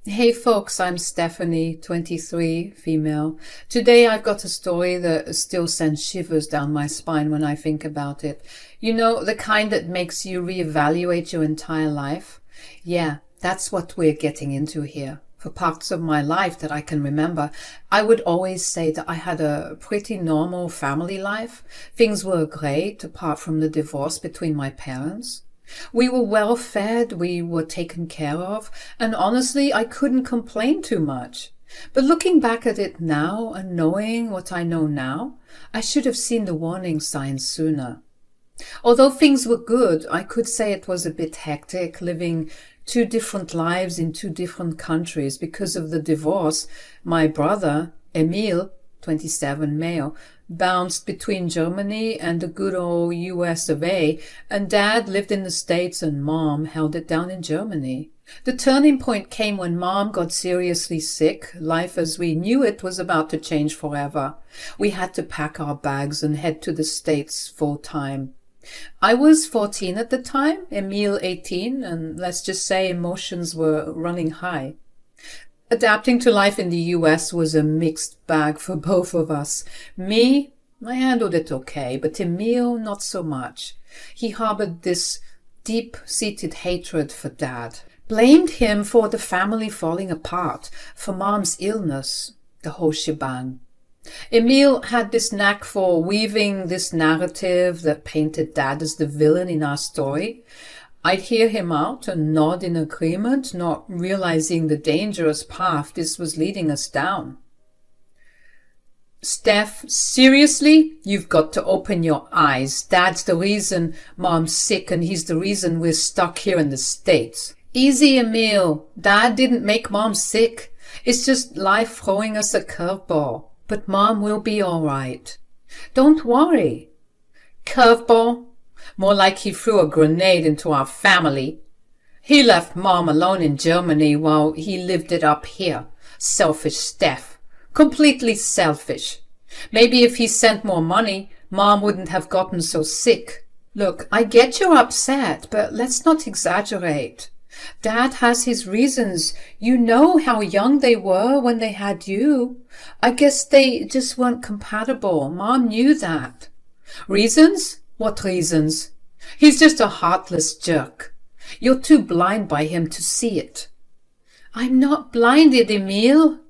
Hey folks, I'm Stephanie, 23, female. Today I've got a story that still sends shivers down my spine when I think about it. You know, the kind that makes you reevaluate your entire life? Yeah, that's what we're getting into here. For parts of my life that I can remember, I would always say that I had a pretty normal family life. Things were great apart from the divorce between my parents. We were well fed, we were taken care of, and honestly, I couldn't complain too much. But looking back at it now and knowing what I know now, I should have seen the warning signs sooner. Although things were good, I could say it was a bit hectic living two different lives in two different countries because of the divorce. My brother, Emil, 27, male, bounced between Germany and the good old US of A, and Dad lived in the States and Mom held it down in Germany. The turning point came when Mom got seriously sick. Life as we knew it was about to change forever. We had to pack our bags and head to the States full time. I was 14 at the time, Emil 18, and let's just say emotions were running high. Adapting to life in the US was a mixed bag for both of us. Me, I handled it okay, but Emil, not so much. He harbored this deep-seated hatred for Dad. Blamed him for the family falling apart, for Mom's illness, the whole shebang. Emil had this knack for weaving this narrative that painted Dad as the villain in our story. I'd hear him out and nod in agreement, not realizing the dangerous path this was leading us down. Steph, seriously? You've got to open your eyes. Dad's the reason Mom's sick and he's the reason we're stuck here in the States. Easy, Emil. Dad didn't make Mom sick. It's just life throwing us a curveball. But Mom will be all right. Don't worry. Curveball? More like he threw a grenade into our family. He left Mom alone in Germany while he lived it up here. Selfish Steph. Completely selfish. Maybe if he sent more money, Mom wouldn't have gotten so sick. Look, I get you're upset, but let's not exaggerate. Dad has his reasons. You know how young they were when they had you. I guess they just weren't compatible. Mom knew that. Reasons? What reasons? He's just a heartless jerk. You're too blind by him to see it. I'm not blinded, Emil.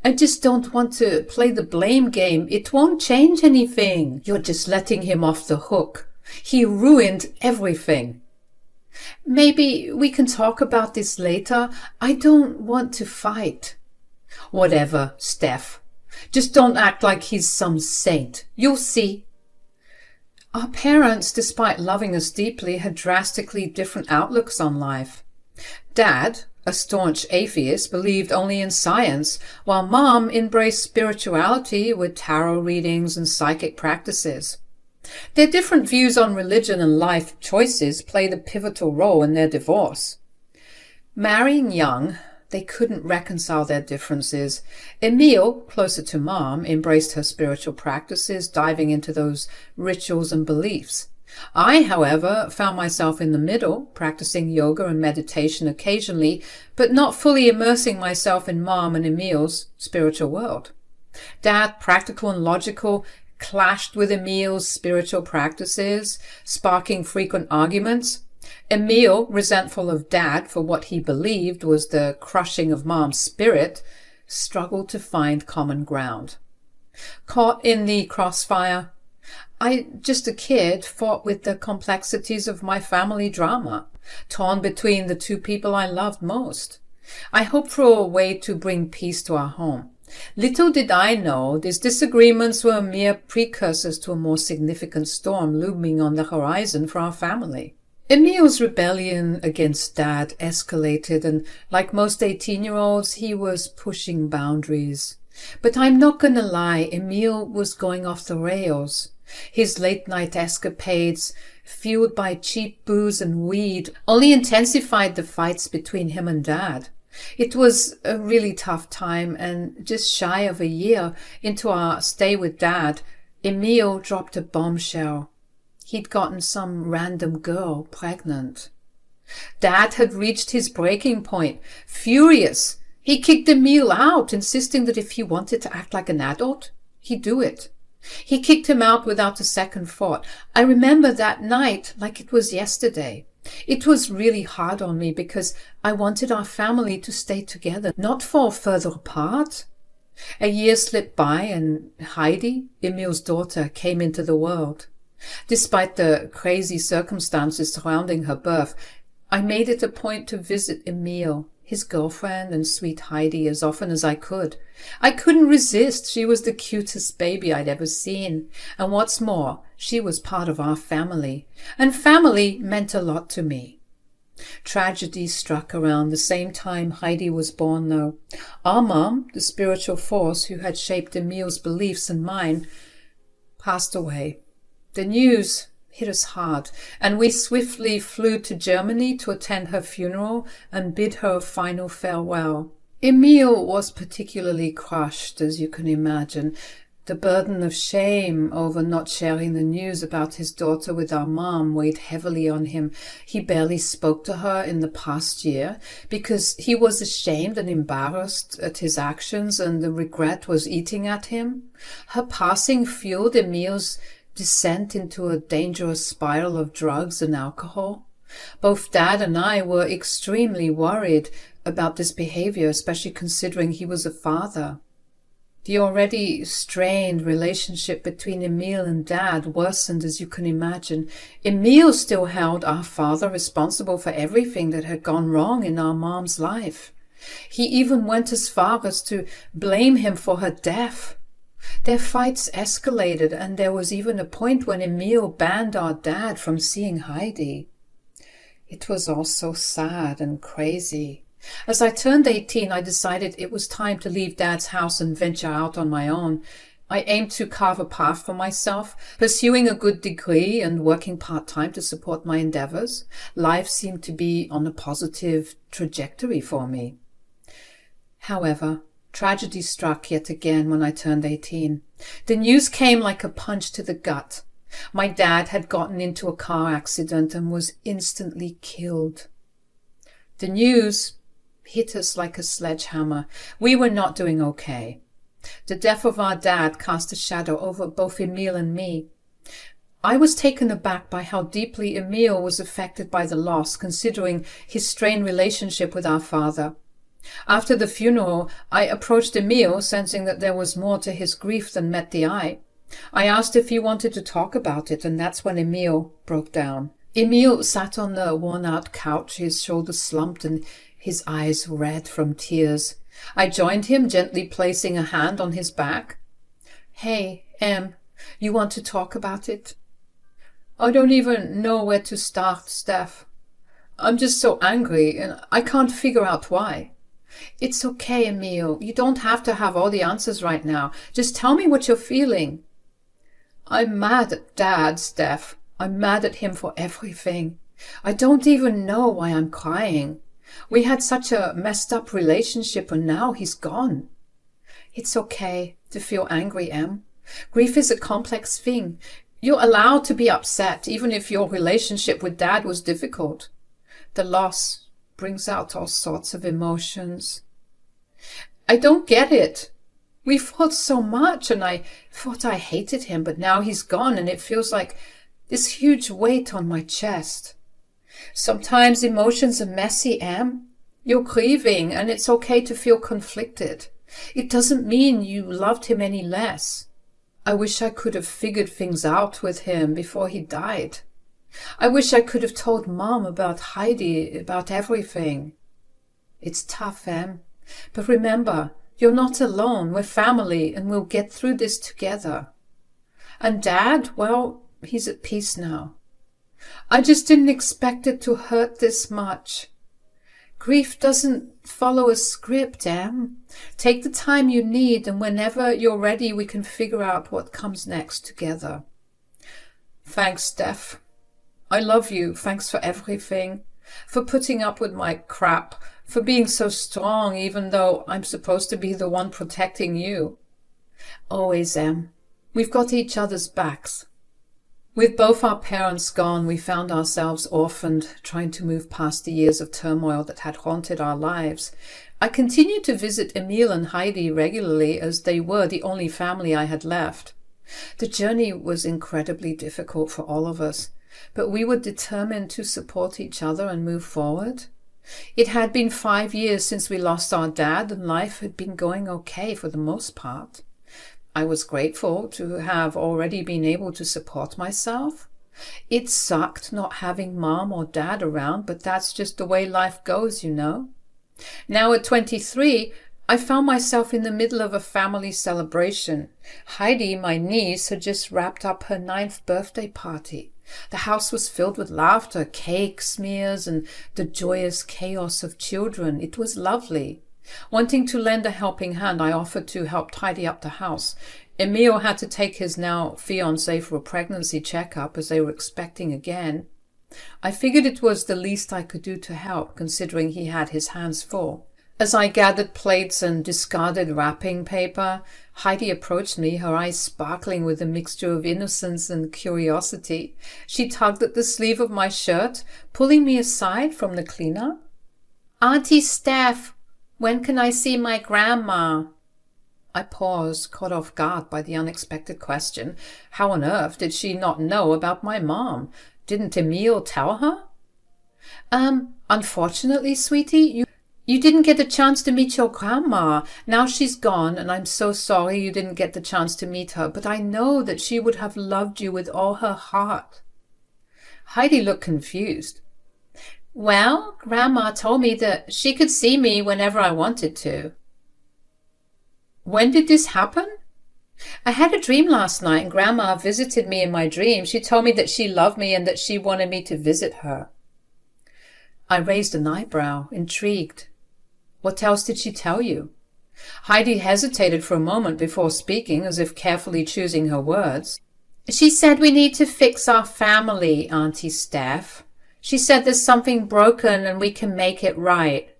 I just don't want to play the blame game. It won't change anything. You're just letting him off the hook. He ruined everything. Maybe we can talk about this later. I don't want to fight. Whatever, Steph. Just don't act like he's some saint. You'll see. Our parents, despite loving us deeply, had drastically different outlooks on life. Dad, a staunch atheist, believed only in science, while Mom embraced spirituality with tarot readings and psychic practices. Their different views on religion and life choices played a pivotal role in their divorce. Marrying young, they couldn't reconcile their differences. Emil, closer to Mom, embraced her spiritual practices, diving into those rituals and beliefs. I, however, found myself in the middle, practicing yoga and meditation occasionally, but not fully immersing myself in Mom and Emil's spiritual world. Dad, practical and logical, clashed with Emil's spiritual practices, sparking frequent arguments. Emil, resentful of Dad for what he believed was the crushing of Mom's spirit, struggled to find common ground. Caught in the crossfire, I, just a kid, fought with the complexities of my family drama, torn between the two people I loved most. I hoped for a way to bring peace to our home. Little did I know these disagreements were mere precursors to a more significant storm looming on the horizon for our family. Emil's rebellion against Dad escalated, and like most 18-year-olds, he was pushing boundaries. But I'm not gonna lie, Emil was going off the rails. His late-night escapades, fueled by cheap booze and weed, only intensified the fights between him and Dad. It was a really tough time, and just shy of a year into our stay with Dad, Emil dropped a bombshell. He'd gotten some random girl pregnant. Dad had reached his breaking point. Furious, He kicked Emil out, insisting that if he wanted to act like an adult, he'd do it. He kicked him out without a second thought. I remember that night like it was yesterday. It was really hard on me because I wanted our family to stay together, not fall further apart. A year slipped by and Heidi, Emil's daughter, came into the world. Despite the crazy circumstances surrounding her birth, I made it a point to visit Emil, his girlfriend, and sweet Heidi as often as I could. I couldn't resist. She was the cutest baby I'd ever seen. And what's more, she was part of our family. And family meant a lot to me. Tragedy struck around the same time Heidi was born, though. Our mom, the spiritual force who had shaped Emil's beliefs and mine, passed away. The news hit us hard, and we swiftly flew to Germany to attend her funeral and bid her a final farewell. Emil was particularly crushed, as you can imagine. The burden of shame over not sharing the news about his daughter with our mom weighed heavily on him. He barely spoke to her in the past year because he was ashamed and embarrassed at his actions, and the regret was eating at him. Her passing fueled Emil's descent into a dangerous spiral of drugs and alcohol. Both Dad and I were extremely worried about this behavior, especially considering he was a father. The already strained relationship between Emil and Dad worsened, as you can imagine. Emil still held our father responsible for everything that had gone wrong in our mom's life. He even went as far as to blame him for her death. Their fights escalated, and there was even a point when Emil banned our dad from seeing Heidi. It was all so sad and crazy. As I turned 18, I decided it was time to leave Dad's house and venture out on my own. I aimed to carve a path for myself, pursuing a good degree and working part-time to support my endeavors. Life seemed to be on a positive trajectory for me. However, tragedy struck yet again when I turned 18. The news came like a punch to the gut. My dad had gotten into a car accident and was instantly killed. The news hit us like a sledgehammer. We were not doing okay. The death of our dad cast a shadow over both Emil and me. I was taken aback by how deeply Emil was affected by the loss, considering his strained relationship with our father. After the funeral, I approached Emil, sensing that there was more to his grief than met the eye. I asked if he wanted to talk about it, and that's when Emil broke down. Emil sat on the worn-out couch, his shoulders slumped and his eyes red from tears. I joined him, gently placing a hand on his back. "Hey, Em, you want to talk about it?" "I don't even know where to start, Steph. I'm just so angry, and I can't figure out why." "It's okay, Emil. You don't have to have all the answers right now. Just tell me what you're feeling." "I'm mad at Dad, Steph. I'm mad at him for everything. I don't even know why I'm crying. We had such a messed up relationship, and now he's gone." "It's okay to feel angry, Em. Grief is a complex thing. You're allowed to be upset, even if your relationship with Dad was difficult. The loss brings out all sorts of emotions." "I don't get it. We fought so much, and I thought I hated him, but now he's gone, and it feels like this huge weight on my chest." "Sometimes emotions are messy, Em. You're grieving, and it's okay to feel conflicted. It doesn't mean you loved him any less. I wish I could have figured things out with him before he died. I wish I could have told Mom about Heidi, about everything. It's tough, Em. But remember, you're not alone. We're family, and we'll get through this together. And Dad, well, he's at peace now. I just didn't expect it to hurt this much. Grief doesn't follow a script, Em. Take the time you need, and whenever you're ready, we can figure out what comes next together." "Thanks, Steph. I love you. Thanks for everything. For putting up with my crap. For being so strong, even though I'm supposed to be the one protecting you." "Always, Em. We've got each other's backs." With both our parents gone, we found ourselves orphaned, trying to move past the years of turmoil that had haunted our lives. I continued to visit Emil and Heidi regularly, as they were the only family I had left. The journey was incredibly difficult for all of us, but we were determined to support each other and move forward. It had been 5 years since we lost our dad, and life had been going okay for the most part. I was grateful to have already been able to support myself. It sucked not having mom or dad around, but that's just the way life goes, you know. Now at 23, I found myself in the middle of a family celebration. Heidi, my niece, had just wrapped up her 9th birthday party. The house was filled with laughter, cake smears, and the joyous chaos of children. It was lovely. Wanting to lend a helping hand, I offered to help tidy up the house. Emil had to take his now fiancé for a pregnancy checkup, as they were expecting again. I figured it was the least I could do to help, considering he had his hands full. As I gathered plates and discarded wrapping paper, Heidi approached me, her eyes sparkling with a mixture of innocence and curiosity. She tugged at the sleeve of my shirt, pulling me aside from the cleanup. "Auntie Steph, when can I see my grandma?" I paused, caught off guard by the unexpected question. How on earth did she not know about my mom? Didn't Emil tell her? Unfortunately, sweetie, you didn't get a chance to meet your grandma. Now she's gone, and I'm so sorry you didn't get the chance to meet her, but I know that she would have loved you with all her heart." Heidi looked confused. "Well, Grandma told me that she could see me whenever I wanted to." "When did this happen?" "I had a dream last night, and Grandma visited me in my dream. She told me that she loved me and that she wanted me to visit her." I raised an eyebrow, intrigued. "What else did she tell you?" Heidi hesitated for a moment before speaking, as if carefully choosing her words. "She said we need to fix our family, Auntie Steph. She said there's something broken and we can make it right."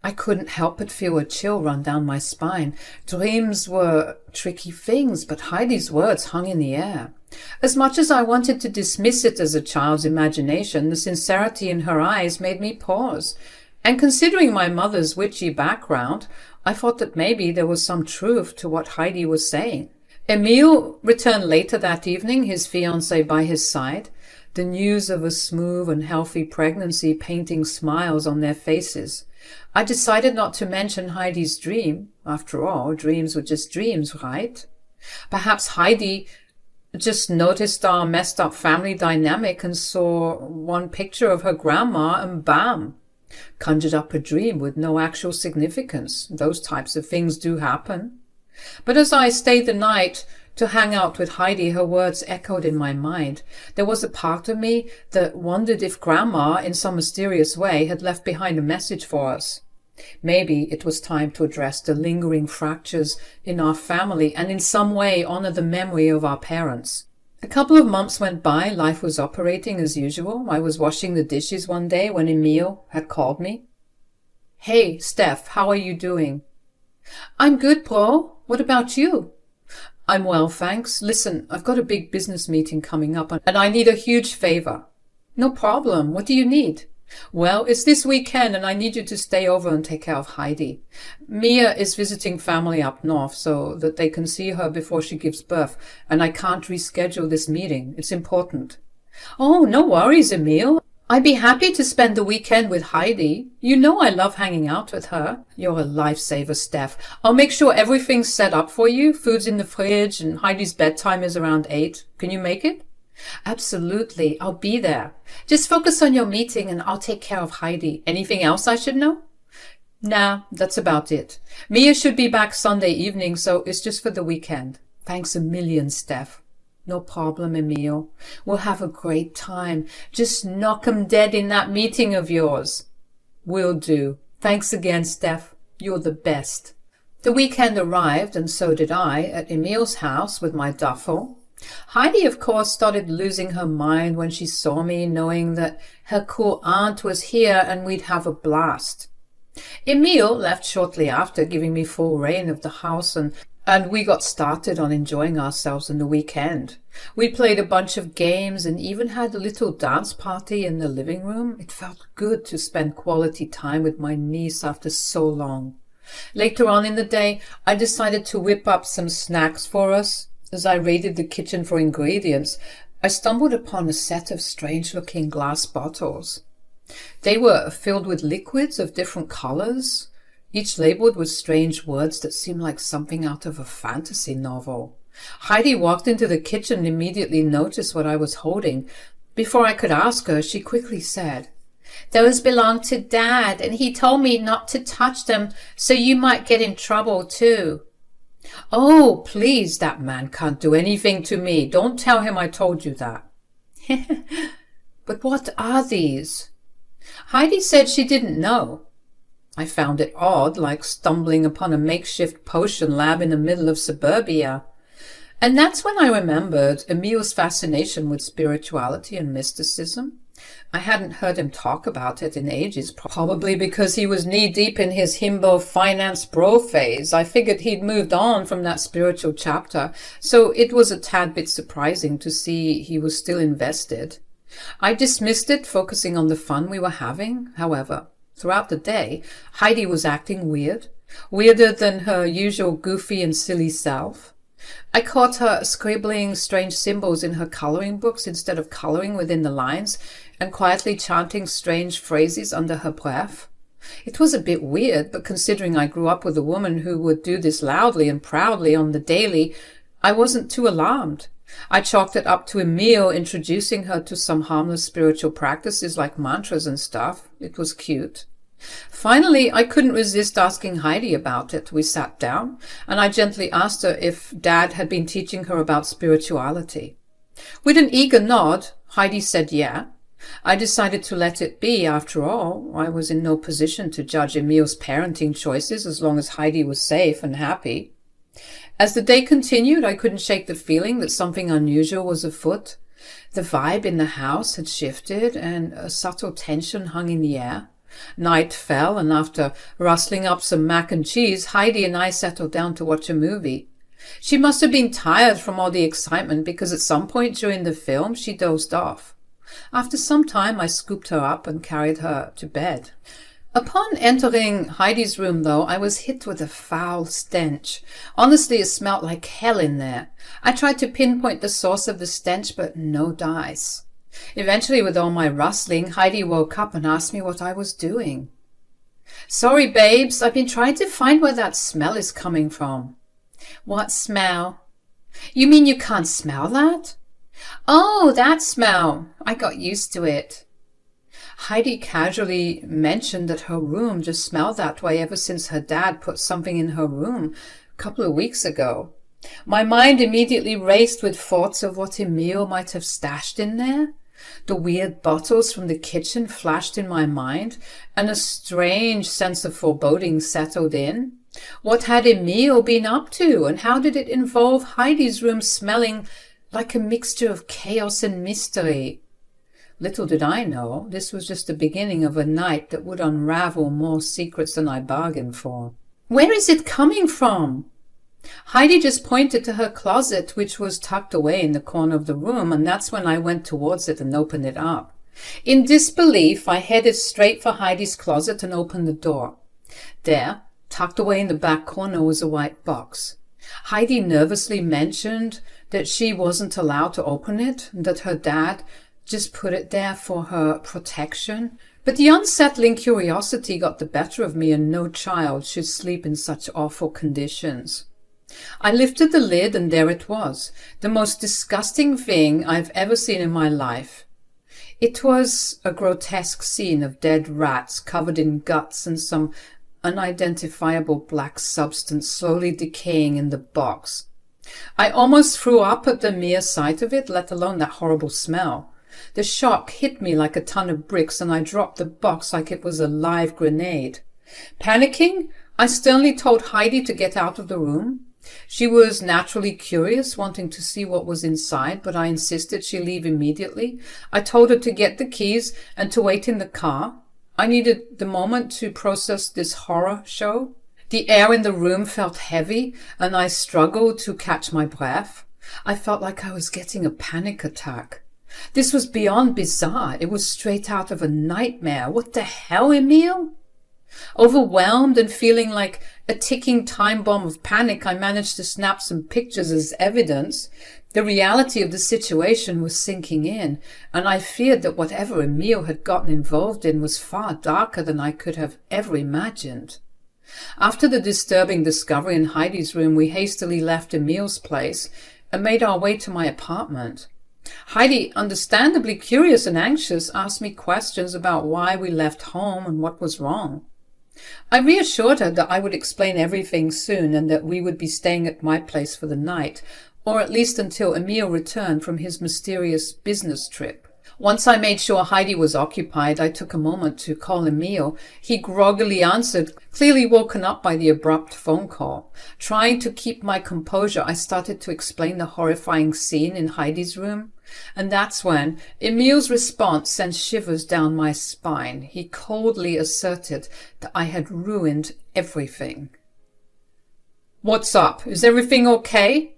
I couldn't help but feel a chill run down my spine. Dreams were tricky things, but Heidi's words hung in the air. As much as I wanted to dismiss it as a child's imagination, the sincerity in her eyes made me pause. And considering my mother's witchy background, I thought that maybe there was some truth to what Heidi was saying. Emil returned later that evening, his fiancée by his side, the news of a smooth and healthy pregnancy painting smiles on their faces. I decided not to mention Heidi's dream. After all, dreams were just dreams, right? Perhaps Heidi just noticed our messed up family dynamic and saw one picture of her grandma and bam, conjured up a dream with no actual significance. Those types of things do happen. But as I stayed the night to hang out with Heidi, her words echoed in my mind. There was a part of me that wondered if Grandma, in some mysterious way, had left behind a message for us. Maybe it was time to address the lingering fractures in our family and in some way honor the memory of our parents. A couple of months went by. Life was operating as usual. I was washing the dishes one day when Emil had called me. "Hey, Steph, how are you doing?" "I'm good, bro. What about you?" "I'm well, thanks. Listen, I've got a big business meeting coming up and I need a huge favor." "No problem. What do you need?" "Well, it's this weekend and I need you to stay over and take care of Heidi. Mia is visiting family up north so that they can see her before she gives birth, and I can't reschedule this meeting. It's important." "Oh, no worries, Emil. I'd be happy to spend the weekend with Heidi. You know I love hanging out with her." "You're a lifesaver, Steph. I'll make sure everything's set up for you. Food's in the fridge and Heidi's bedtime is around 8. Can you make it?" "Absolutely. I'll be there. Just focus on your meeting and I'll take care of Heidi. Anything else I should know?" "Nah, that's about it. Mia should be back Sunday evening, so it's just for the weekend." "Thanks a million, Steph." "No problem, Emil. We'll have a great time. Just knock 'em dead in that meeting of yours." "Will do. Thanks again, Steph. You're the best." The weekend arrived, and so did I, at Emil's house with my duffel. Heidi, of course, started losing her mind when she saw me, knowing that her cool aunt was here and we'd have a blast. Emil left shortly after, giving me full reign of the house, and And we got started on enjoying ourselves on the weekend. We played a bunch of games and even had a little dance party in the living room. It felt good to spend quality time with my niece after so long. Later on in the day, I decided to whip up some snacks for us. As I raided the kitchen for ingredients, I stumbled upon a set of strange-looking glass bottles. They were filled with liquids of different colors, each labeled with strange words that seemed like something out of a fantasy novel. Heidi walked into the kitchen and immediately noticed what I was holding. Before I could ask her, she quickly said, "Those belong to Dad, and he told me not to touch them, so you might get in trouble too." "Oh, please, that man can't do anything to me. Don't tell him I told you that." "But what are these?" Heidi said she didn't know. I found it odd, like stumbling upon a makeshift potion lab in the middle of suburbia. And that's when I remembered Emil's fascination with spirituality and mysticism. I hadn't heard him talk about it in ages, probably because he was knee-deep in his himbo finance bro phase. I figured he'd moved on from that spiritual chapter, so it was a tad bit surprising to see he was still invested. I dismissed it, focusing on the fun we were having. However, throughout the day, Heidi was acting weird, weirder than her usual goofy and silly self. I caught her scribbling strange symbols in her coloring books instead of coloring within the lines, and quietly chanting strange phrases under her breath. It was a bit weird, but considering I grew up with a woman who would do this loudly and proudly on the daily, I wasn't too alarmed. I chalked it up to Emil introducing her to some harmless spiritual practices like mantras and stuff. It was cute. Finally, I couldn't resist asking Heidi about it. We sat down, and I gently asked her if Dad had been teaching her about spirituality. With an eager nod, Heidi said yeah. I decided to let it be. After all, I was in no position to judge Emil's parenting choices as long as Heidi was safe and happy. As the day continued, I couldn't shake the feeling that something unusual was afoot. The vibe in the house had shifted, and a subtle tension hung in the air. Night fell, and after rustling up some mac and cheese, Heidi and I settled down to watch a movie. She must have been tired from all the excitement, because at some point during the film she dozed off. After some time I scooped her up and carried her to bed. Upon entering Heidi's room, though, I was hit with a foul stench. Honestly, it smelt like hell in there. I tried to pinpoint the source of the stench, but no dice. Eventually, with all my rustling, Heidi woke up and asked me what I was doing. "Sorry, babes, I've been trying to find where that smell is coming from." "What smell?" "You mean you can't smell that?" "Oh, that smell. I got used to it." Heidi casually mentioned that her room just smelled that way ever since her dad put something in her room a couple of weeks ago. My mind immediately raced with thoughts of what Emil might have stashed in there. The weird bottles from the kitchen flashed in my mind, and a strange sense of foreboding settled in. What had Emil been up to, and how did it involve Heidi's room smelling like a mixture of chaos and mystery? Little did I know, this was just the beginning of a night that would unravel more secrets than I bargained for. "Where is it coming from?" Heidi just pointed to her closet, which was tucked away in the corner of the room, and that's when I went towards it and opened it up. In disbelief, I headed straight for Heidi's closet and opened the door. There, tucked away in the back corner, was a white box. Heidi nervously mentioned that she wasn't allowed to open it, and that her dad just put it there for her protection. But the unsettling curiosity got the better of me, and no child should sleep in such awful conditions. I lifted the lid, and there it was, the most disgusting thing I've ever seen in my life. It was a grotesque scene of dead rats covered in guts and some unidentifiable black substance slowly decaying in the box. I almost threw up at the mere sight of it, let alone that horrible smell. The shock hit me like a ton of bricks, and I dropped the box like it was a live grenade. Panicking, I sternly told Heidi to get out of the room. She was naturally curious, wanting to see what was inside, but I insisted she leave immediately. I told her to get the keys and to wait in the car. I needed the moment to process this horror show. The air in the room felt heavy, and I struggled to catch my breath. I felt like I was getting a panic attack. This was beyond bizarre. It was straight out of a nightmare. What the hell, Emile? Overwhelmed and feeling like a ticking time bomb of panic, I managed to snap some pictures as evidence. The reality of the situation was sinking in, and I feared that whatever Emile had gotten involved in was far darker than I could have ever imagined. After the disturbing discovery in Heidi's room, we hastily left Emile's place and made our way to my apartment. Heidi, understandably curious and anxious, asked me questions about why we left home and what was wrong. I reassured her that I would explain everything soon and that we would be staying at my place for the night, or at least until Emile returned from his mysterious business trip. Once I made sure Heidi was occupied, I took a moment to call Emile. He groggily answered, clearly woken up by the abrupt phone call. Trying to keep my composure, I started to explain the horrifying scene in Heidi's room. And that's when Emile's response sent shivers down my spine. He coldly asserted that I had ruined everything. "What's up? Is everything okay?"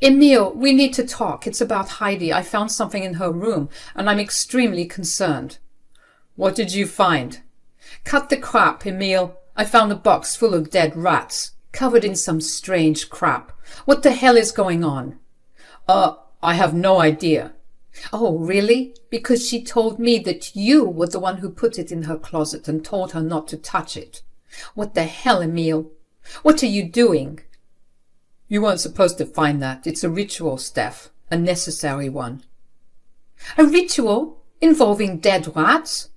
"Emile, we need to talk. It's about Heidi. I found something in her room, and I'm extremely concerned." "What did you find?" "Cut the crap, Emile. I found a box full of dead rats, covered in some strange crap. What the hell is going on?" I have no idea." "Oh, really? Because she told me that you were the one who put it in her closet and told her not to touch it." "What the hell, Emile? What are you doing?" "You weren't supposed to find that. It's a ritual, Steph. A necessary one." "A ritual? Involving dead rats?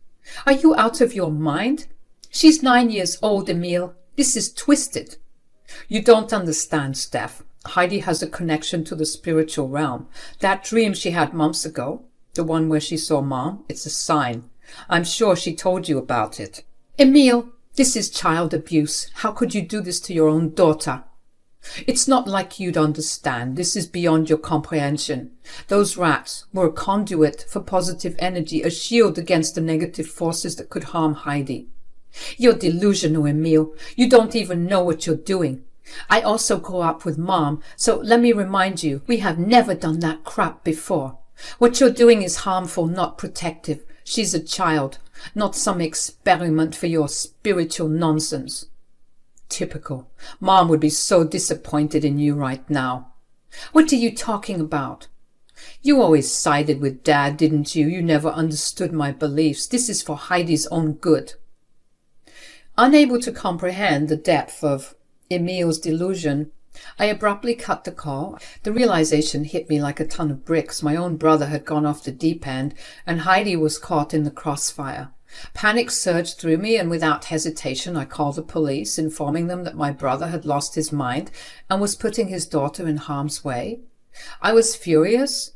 Are you out of your mind? She's 9 years old, Emile. This is twisted." "You don't understand, Steph. Heidi has a connection to the spiritual realm. That dream she had months ago, the one where she saw Mom, it's a sign. I'm sure she told you about it." "Emile, this is child abuse. How could you do this to your own daughter?" "It's not like you'd understand. This is beyond your comprehension. Those rats were a conduit for positive energy, a shield against the negative forces that could harm Heidi." "You're delusional, Emile. You don't even know what you're doing. I also grew up with Mom, so let me remind you, we have never done that crap before. What you're doing is harmful, not protective. She's a child, not some experiment for your spiritual nonsense." "Typical. Mom would be so disappointed in you right now." "What are you talking about?" "You always sided with Dad, didn't you? You never understood my beliefs. This is for Heidi's own good." Unable to comprehend the depth of Emile's delusion, I abruptly cut the call. The realization hit me like a ton of bricks. My own brother had gone off the deep end, and Heidi was caught in the crossfire. Panic surged through me, and without hesitation I called the police, informing them that my brother had lost his mind and was putting his daughter in harm's way. I was furious.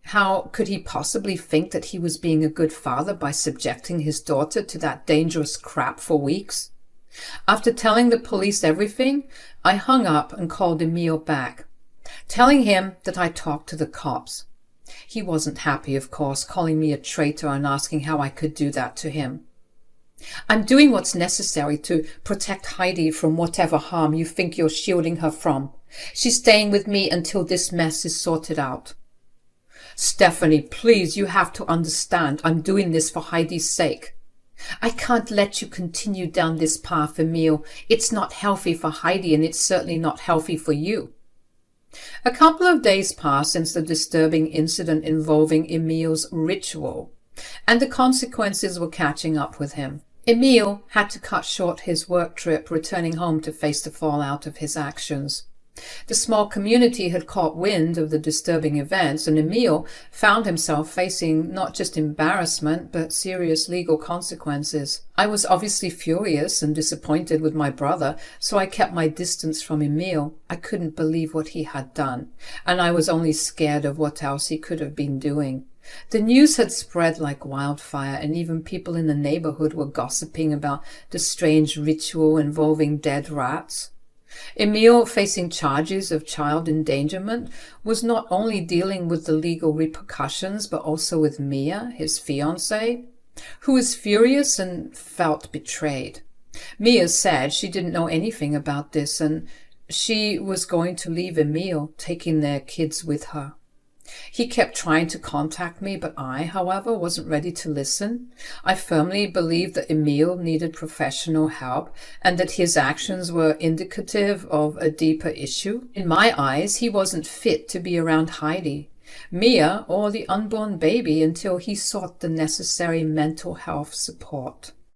How could he possibly think that he was being a good father by subjecting his daughter to that dangerous crap for weeks? After telling the police everything, I hung up and called Emile back, telling him that I talked to the cops. He wasn't happy, of course, calling me a traitor and asking how I could do that to him. "I'm doing what's necessary to protect Heidi from whatever harm you think you're shielding her from. She's staying with me until this mess is sorted out." "Stephanie, please, you have to understand. I'm doing this for Heidi's sake." "I can't let you continue down this path, Emile. It's not healthy for Heidi, and it's certainly not healthy for you." A couple of days passed since the disturbing incident involving Emile's ritual, and the consequences were catching up with him. Emile had to cut short his work trip, returning home to face the fallout of his actions. The small community had caught wind of the disturbing events, and Emile found himself facing not just embarrassment, but serious legal consequences. I was obviously furious and disappointed with my brother, so I kept my distance from Emile. I couldn't believe what he had done, and I was only scared of what else he could have been doing. The news had spread like wildfire, and even people in the neighborhood were gossiping about the strange ritual involving dead rats. Emile, facing charges of child endangerment, was not only dealing with the legal repercussions, but also with Mia, his fiancée, who was furious and felt betrayed. Mia said she didn't know anything about this and she was going to leave Emil, taking their kids with her. He kept trying to contact me, but I, however, wasn't ready to listen. I firmly believed that Emil needed professional help and that his actions were indicative of a deeper issue. In my eyes, he wasn't fit to be around Heidi, Mia, or the unborn baby until he sought the necessary mental health support.